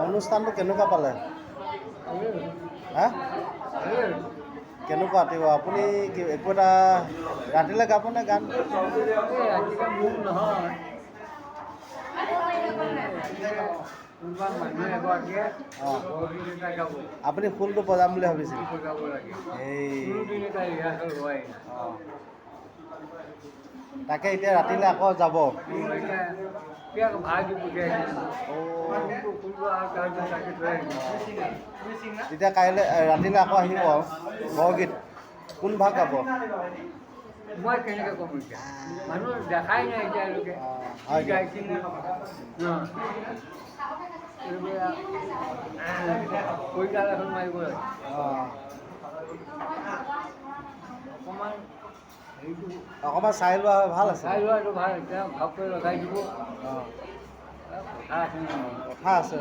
অনুষ্ঠানটো কেনেকুৱা পালে? হা? কেনেকুৱা তেওঁ আপুনি একো এটা ৰাতিলৈ গাবনে গান? আপুনি খোলটো বজাম বুলি ভাবিছিল? তাকে এতিয়া ৰাতিলৈ আকৌ যাব? তেতিয়া কাইলৈ ৰাতিলৈ আকৌ আহিব আৰু বৰগীত কোন ভাগ গাব? মই কেনেকৈ ক'ম এতিয়া মানুহ দেখাই নাই এতিয়ালৈকে কৈতাল এখন মাৰিব লাগে অকণমান হেৰিটো অকণমান চাই লোৱা হয় ভাল আছে। চাই লোৱাটো ভাল এতিয়া ভালকৈ লগাই দিব অঁ কথা আছে কথা আছে।